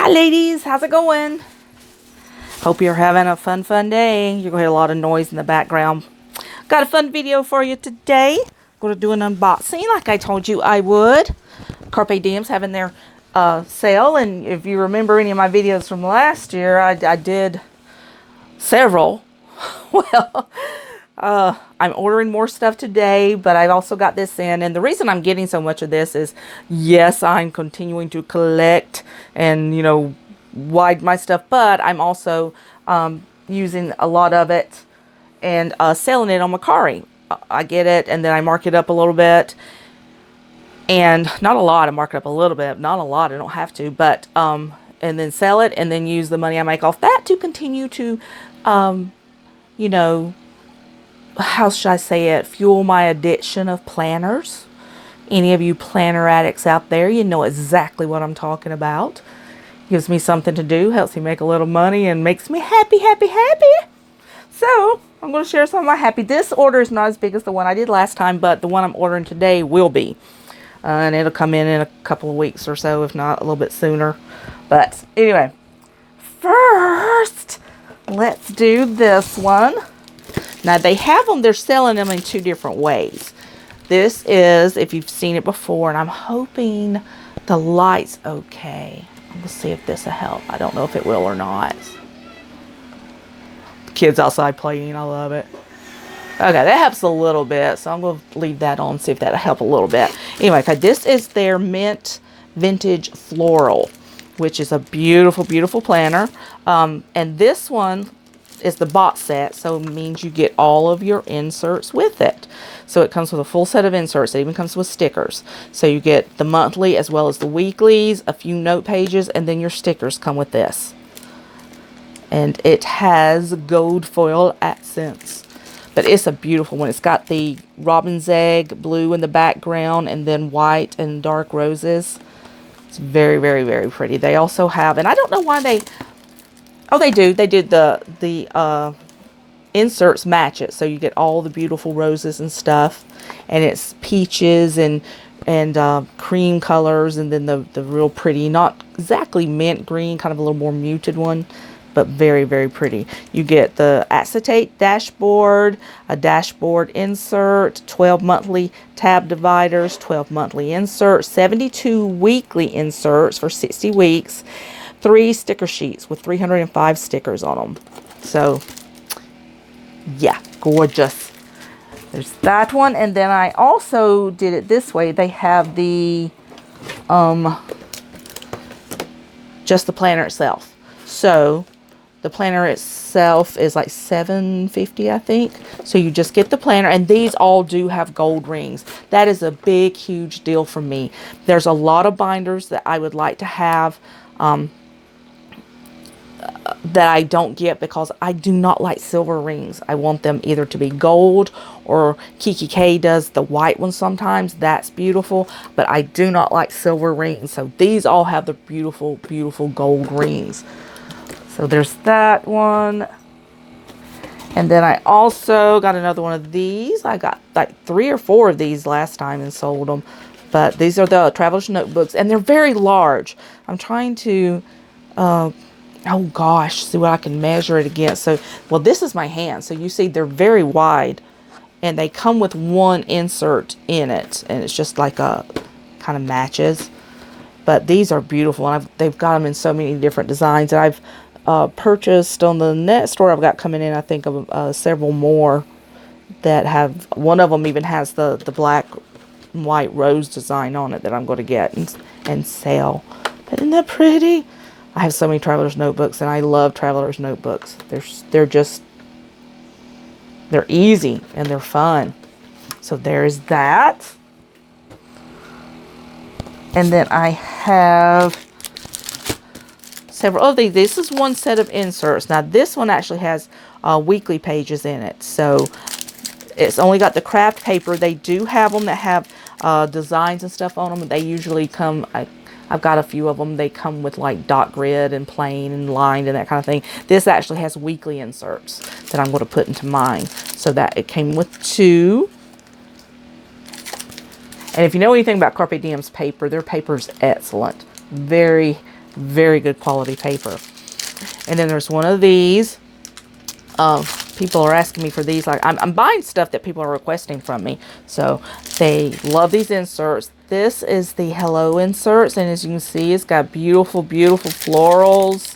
Hi ladies, how's it going? Hope you're having a fun day. You're gonna hear a lot of noise in the background. Got a fun video for you today. Gonna do an unboxing like I told you I would. Carpe Diem's having their sale, and if you remember any of my videos from last year, I did several. Well, I'm ordering more stuff today, but I've also got this in, and the reason I'm getting so much of this is, yes, I'm continuing to collect and, you know, wide my stuff, but I'm also using a lot of it and selling it on Mercari. I get it, and then I mark it up a little bit, and not a lot. I mark it up a little bit, not a lot. I don't have to, but and then sell it, and then use the money I make off that to continue to, you know, how should I say it, fuel my addiction of planners. Any of you planner addicts out there, you know exactly what I'm talking about. Gives me something to do, helps me make a little money, and makes me happy. So I'm going to share some of my happy. This order is not as big as the one I did last time, but the one I'm ordering today will be. And it'll come in a couple of weeks or so, if not a little bit sooner. But anyway, first, let's do this one. Now they have them, they're selling them in two different ways. This is, if you've seen it before, and I'm hoping the light's okay. Let's see if this will help. I don't know if it will or not. The kids outside playing, I love it. Okay, that helps a little bit, so I'm going to leave that on, see if that'll help a little bit. Anyway, okay, this is their Mint Vintage Floral, which is a beautiful planner. And this one is the box set, so it means you get all of your inserts with it. So it comes with a full set of inserts. It even comes with stickers. So you get the monthly as well as the weeklies, a few note pages, and then your stickers come with this. And it has gold foil accents. But it's a beautiful one. It's got the robin's egg blue in the background, and then white and dark roses. It's very pretty. They also have, and I don't know why they, oh, they do. They did the inserts match it, so you get all the beautiful roses and stuff, and it's peaches and cream colors, and then the real pretty, not exactly mint green, kind of a little more muted one, but very pretty. You get the acetate dashboard, a dashboard insert, 12 monthly tab dividers, 12 monthly inserts, 72 weekly inserts for 60 weeks. 3 sticker sheets with 305 stickers on them. So, yeah, gorgeous. There's that one. And then I also did it this way. They have the, just the planner itself. So, the planner itself is like $7.50, I think. So, you just get the planner. And these all do have gold rings. That is a big, huge deal for me. There's a lot of binders that I would like to have, that I don't get because I do not like silver rings. I want them either to be gold, or Kiki K does the white ones sometimes. That's beautiful, but I do not like silver rings. So these all have the beautiful gold rings. So there's that one. And then I also got another one of these. I got like 3 or 4 of these last time and sold them. But these are the Traveler's Notebooks, and they're very large. I'm trying to oh gosh, see what I can measure it against. So, well, this is my hand. So you see they're very wide, and they come with one insert in it, and it's just like a kind of matches. But these are beautiful, and they've got them in so many different designs. And I've purchased on the net store I've got coming in, I think, of several more that have, one of them even has the black and white rose design on it that I'm going to get and sell. But isn't that pretty? I have so many Traveler's Notebooks, and I love Traveler's Notebooks. They're easy, and they're fun. So there's that. And then I have several of these. This is one set of inserts. Now this one actually has weekly pages in it. So it's only got the craft paper. They do have them that have designs and stuff on them. They usually come, I've got a few of them. They come with like dot grid and plain and lined and that kind of thing. This actually has weekly inserts that I'm going to put into mine. So that it came with 2. And if you know anything about Carpe Diem's paper, their paper is excellent. Very Very good quality paper. And then there's one of these. People are asking me for these. Like I'm buying stuff that people are requesting from me. So they love these inserts. This is the Hello inserts. And as you can see, it's got beautiful, beautiful florals.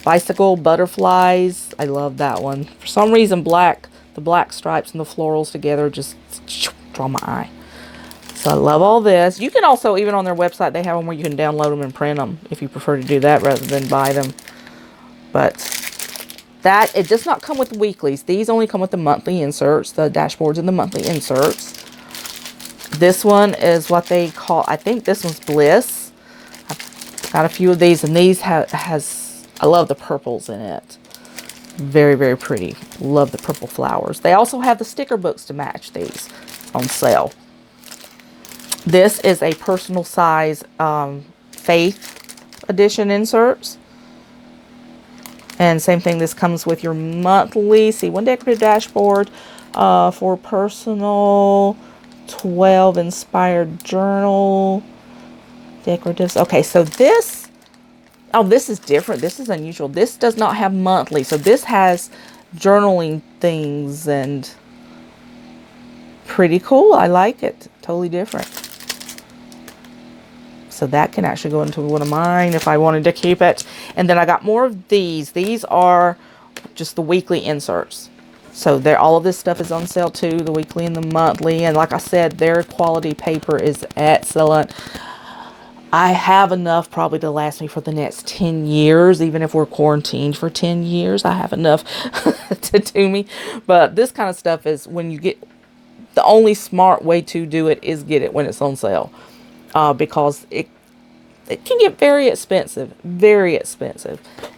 Bicycle butterflies. I love that one. For some reason, the black stripes and the florals together just draw my eye. So I love all this. You can also, even on their website, they have them where you can download them and print them if you prefer to do that rather than buy them. But that, it does not come with weeklies. These only come with the monthly inserts, the dashboards and the monthly inserts. This one is what they call, I think this one's Bliss. I've got a few of these, and these has, I love the purples in it. Very, very pretty. Love the purple flowers. They also have the sticker books to match these on sale. This is a personal size Faith edition inserts. And same thing, this comes with your monthly, see, one decorative dashboard for personal, 12 inspired journal, decoratives. Okay, so this, oh, this is different. This is unusual. This does not have monthly. So this has journaling things and pretty cool. I like it. Totally different. So that can actually go into one of mine if I wanted to keep it. And then I got more of these. These are just the weekly inserts. So all of this stuff is on sale too, the weekly and the monthly. And like I said, their quality paper is excellent. I have enough probably to last me for the next 10 years. Even if we're quarantined for 10 years, I have enough to do me. But this kind of stuff is when you get, the only smart way to do it is get it when it's on sale. Because it can get very expensive,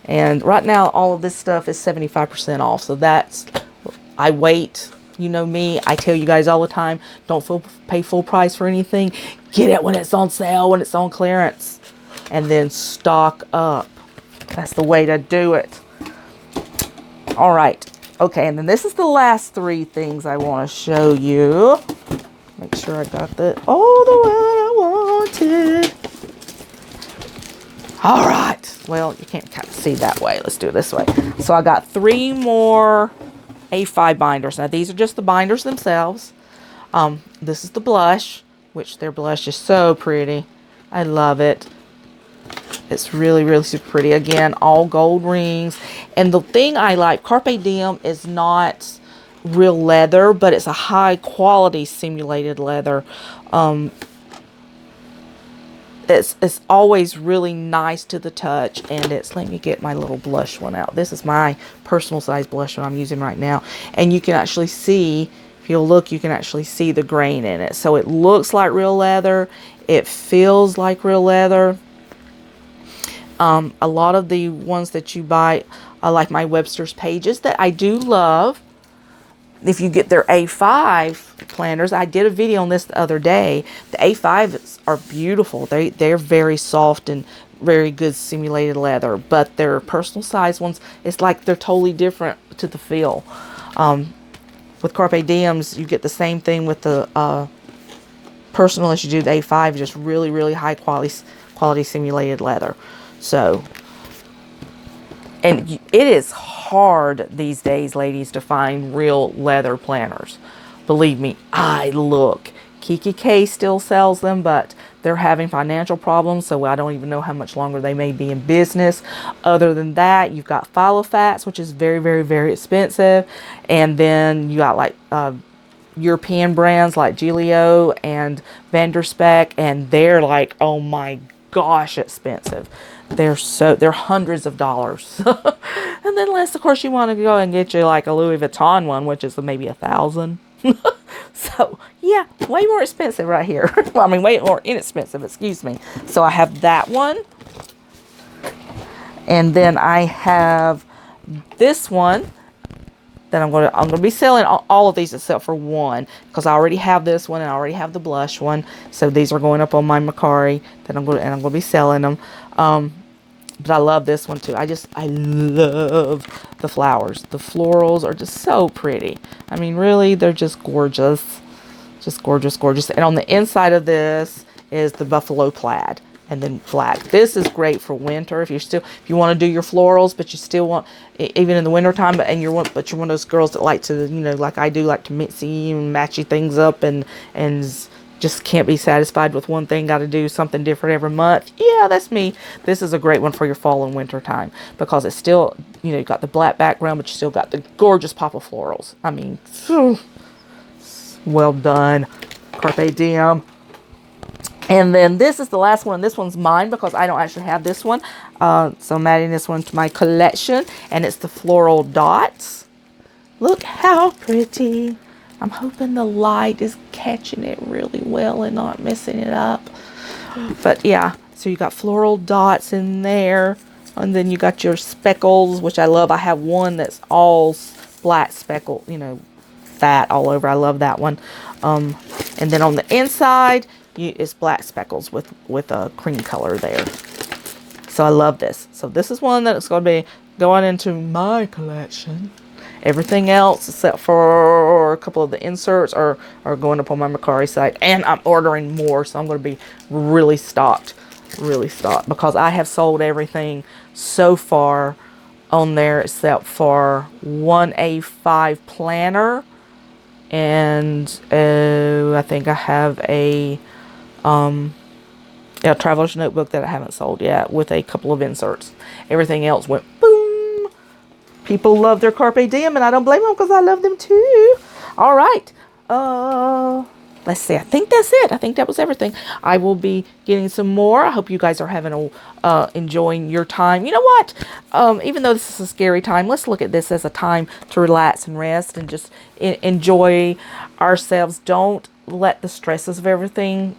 and right now all of this stuff is 75% off. So that's, I wait, you know me, I tell you guys all the time, don't pay full price for anything. Get it when it's on sale, when it's on clearance, and then stock up. That's the way to do it. All right, okay, and then this is the last three things I want to show you. Make sure I got the one I wanted. All right. Well, you can't kind of see that way. Let's do it this way. So I got 3 more A5 binders. Now these are just the binders themselves. This is the blush, which their blush is so pretty. I love it. It's really, really super pretty. Again, all gold rings. And the thing I like, Carpe Diem is not real leather, but it's a high quality simulated leather. It's always really nice to the touch, and it's, let me get my little blush one out. This is my personal size blush one I'm using right now, and you can actually see, if you'll look, you can actually see the grain in it. So it looks like real leather, it feels like real leather. A lot of the ones that you buy, like my Webster's Pages that I do love, if you get their A5 planners, I did a video on this the other day. The A5s are beautiful. They're very soft and very good simulated leather. But their personal size ones, it's like they're totally different to the feel. With Carpe Diems, you get the same thing with the personal as you do the A5, just really, really high quality simulated leather. So, and it is hard these days, ladies, to find real leather planners. Believe me, I look. Kiki K still sells them, but they're having financial problems, so I don't even know how much longer they may be in business. Other than that, you've got Philofats, which is very, very, very expensive. And then you got like European brands like Giglio and Vanderspec, and they're like, oh my gosh, expensive. They're hundreds of dollars. And then unless of course you want to go and get you like a Louis Vuitton one, which is maybe $1,000. So yeah, way more expensive right here. Well, I mean, way more inexpensive, excuse me. So I have that one, and then I have this one that I'm gonna be selling all of these except for one, because I already have this one and I already have the blush one. So these are going up on my Macari that I'm gonna be selling them. But I love this one too. I love the flowers. The florals are just so pretty. I mean, really, they're just gorgeous. Just gorgeous, gorgeous. And on the inside of this is the buffalo plaid. and then black. This is great for winter if you want to do your florals, but you still want, even in the winter time, but you're one of those girls that like to, like I do, like to mixy and matchy things up, and just can't be satisfied with one thing, got to do something different every month. Yeah, that's me. This is a great one for your fall and winter time, because it's still, you got the black background, but you still got the gorgeous pop of florals. I mean, well done, Carpe Diem. And then this is the last one. This one's mine because I don't actually have this one. So I'm adding this one to my collection. And it's the floral dots. Look how pretty. I'm hoping the light is catching it really well and not messing it up. But yeah, so you got floral dots in there. And then you got your speckles, which I love. I have one that's all black speckle, that all over. I love that one. And then on the inside, it's black speckles with a cream color there. So I love this. So this is one that's going to be going into my collection. Everything else, except for a couple of the inserts, are going up on my Mercari site. And I'm ordering more, so I'm going to be really stocked. Really stocked. Because I have sold everything so far on there except for one A5 planner. And I think I have a traveler's notebook that I haven't sold yet with a couple of inserts. Everything else went boom. People love their Carpe Diem, and I don't blame them because I love them too. All right. Let's see. I think that's it. I think that was everything. I will be getting some more. I hope you guys are having enjoying your time. You know what? Even though this is a scary time, let's look at this as a time to relax and rest and just enjoy ourselves. Don't let the stresses of everything,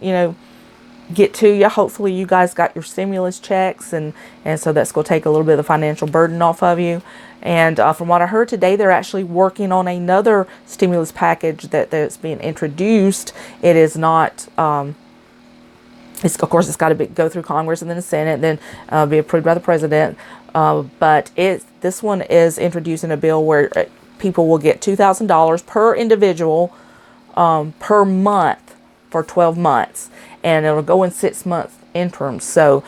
get to you. Hopefully you guys got your stimulus checks, and so that's going to take a little bit of the financial burden off of you. And from what I heard today, they're actually working on another stimulus package that's being introduced. It is not, of course, it's got to go through Congress and then the Senate, and then be approved by the president. But this one is introducing a bill where people will get $2,000 per individual per month for 12 months. And it'll go in 6 month interims. So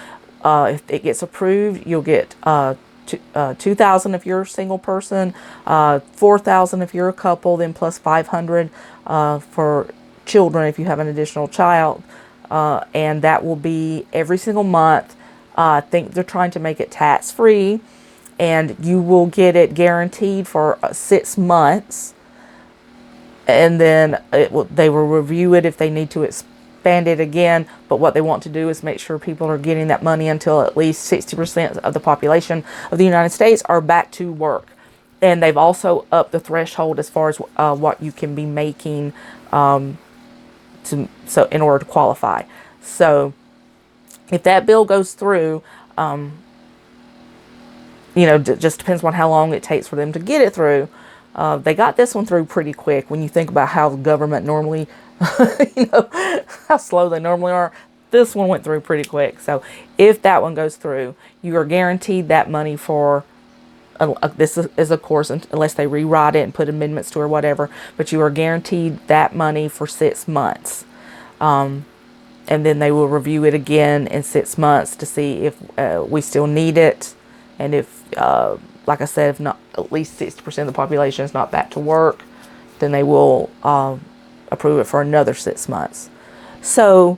if it gets approved, you'll get $2,000 if you're a single person, $4,000 if you're a couple, then plus $500 for children if you have an additional child, and that will be every single month. I think they're trying to make it tax-free, and you will get it guaranteed for 6 months, and then they will review it if they need to expand it again. But what they want to do is make sure people are getting that money until at least 60% of the population of the United States are back to work. And they've also upped the threshold as far as what you can be making in order to qualify. So if that bill goes through, just depends on how long it takes for them to get it through. They got this one through pretty quick when you think about how the government normally, how slow they normally are. This one went through pretty quick. So if that one goes through, you are guaranteed that money for, this is of course, unless they rewrite it and put amendments to it or whatever, but you are guaranteed that money for 6 months. And then they will review it again in 6 months to see if we still need it. And if, like I said, if not at least 60% of the population is not back to work, then they will approve it for another 6 months. So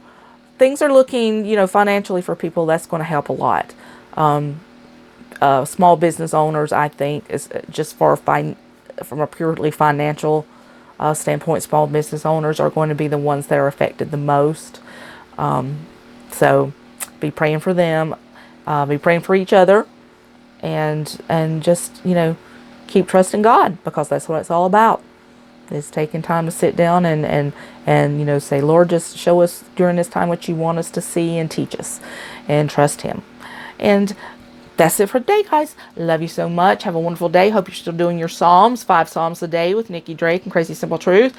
things are looking, financially for people, that's going to help a lot. Small business owners, I think, is just from a purely financial standpoint, small business owners are going to be the ones that are affected the most. So be praying for them, be praying for each other, and just, keep trusting God, because that's what it's all about. It's taking time to sit down and say, Lord, just show us during this time what you want us to see and teach us, and trust Him. And that's it for today, guys. Love you so much. Have a wonderful day. Hope you're still doing your Psalms, 5 Psalms a day with Nikki Drake and Crazy Simple Truth.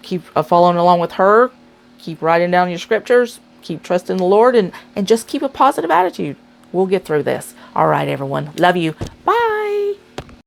Keep following along with her. Keep writing down your scriptures. Keep trusting the Lord, and just keep a positive attitude. We'll get through this. All right, everyone. Love you. Bye.